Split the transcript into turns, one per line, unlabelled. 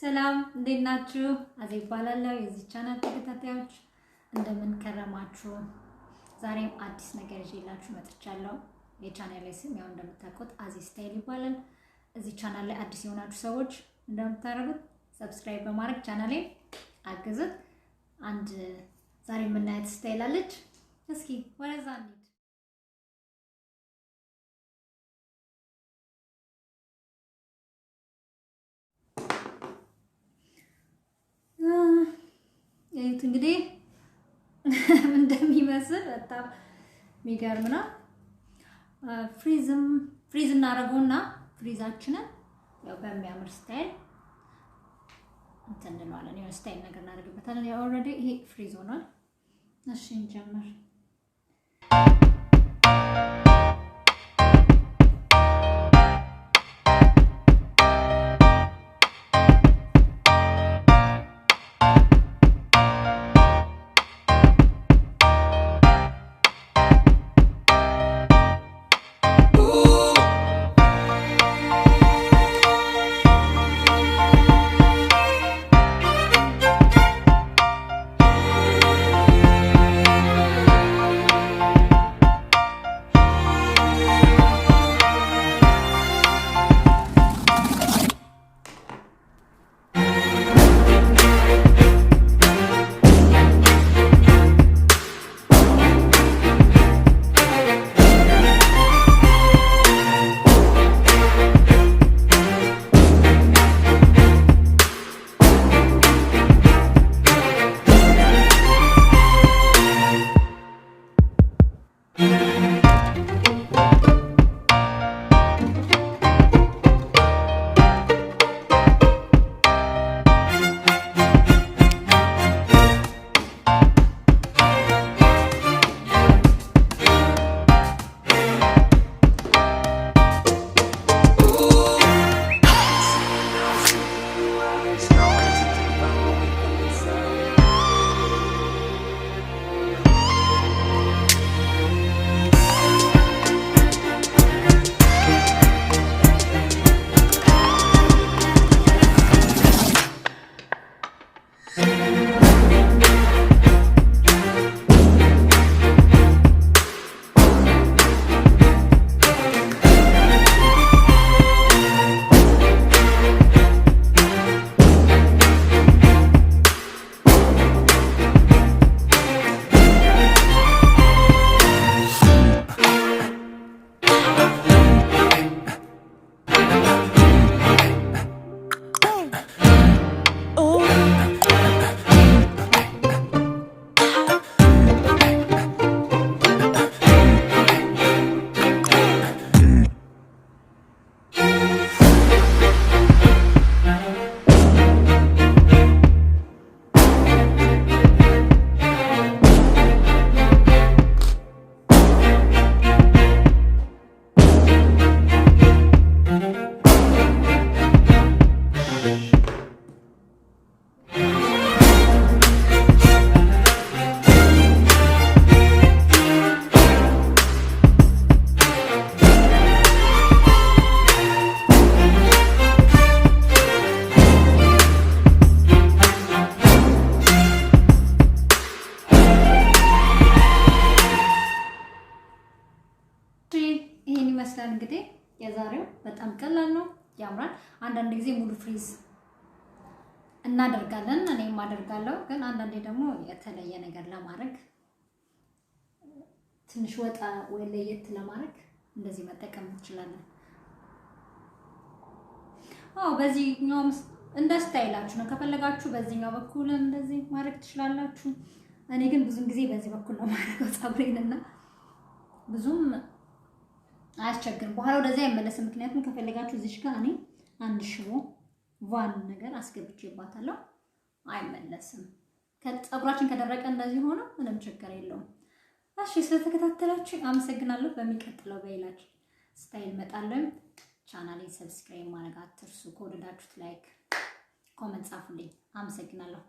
ሰላም እንዴት ናችሁ? አዜ ይባላል የዚህ ቻናል ተከታታዮች እንደምን ከረማችሁ? ዛሬም አዲስ ነገር ይዤላችሁ መጥቻለሁ። የቻናሌ ስም ያው እንደምታውቁት አዚ ስታይል ይባላል። እዚህ ቻናል ላይ አዲስ የሆናችሁ ሰዎች እንደምታደርጉት ሰብስክራይብ በማድረግ ቻናሌ አግዙት። አንድ ዛሬ የምናያት ስታይል አለች። እስኪ ወደዛ እንሂድ። እዩት እንግዲህ እንደሚመስል በጣም የሚገርም ነው። ፍሪዝ እናደርገውና ፍሪዛችንን ያው በሚያምር ስታይል እንትን እንለዋለን። የሆነ ስታይል ነገር እናደርግበታለን። ያው ኦልሬዲ ይሄ ፍሪዝ ሆኗል። እሺ እንጀምር። ይሄን ይመስላል እንግዲህ የዛሬው በጣም ቀላል ነው፣ ያምራል። አንዳንድ ጊዜ ሙሉ ፍሪዝ እናደርጋለን፣ እኔም አደርጋለሁ። ግን አንዳንዴ ደግሞ የተለየ ነገር ለማድረግ ትንሽ ወጣ ወይ ለየት ለማድረግ እንደዚህ መጠቀም እንችላለን። በዚህኛው እንደ ስታይላችሁ ነው። ከፈለጋችሁ በዚህኛው በኩል እንደዚህ ማድረግ ትችላላችሁ። እኔ ግን ብዙም ጊዜ በዚህ በኩል ነው ማድረገው ፀጉሬንና ብዙም አያስቸግርም። በኋላ ወደዚያ አይመለስም። ምክንያቱም ከፈለጋችሁ እዚህ ጋር እኔ አንድ ሽቦ ቫን ነገር አስገብቼባታለሁ፣ አይመለስም። ፀጉራችን ከደረቀ እንደዚህ ሆኖ ምንም ችግር የለውም። እሺ ስለተከታተላችሁ አመሰግናለሁ። በሚቀጥለው በሌላ ስታይል እመጣለሁ። ቻናሌን ሰብስክራይብ ማድረግ አትርሱ። ከወደዳችሁት ላይክ፣ ኮሜንት ጻፉልኝ። አመሰግናለሁ።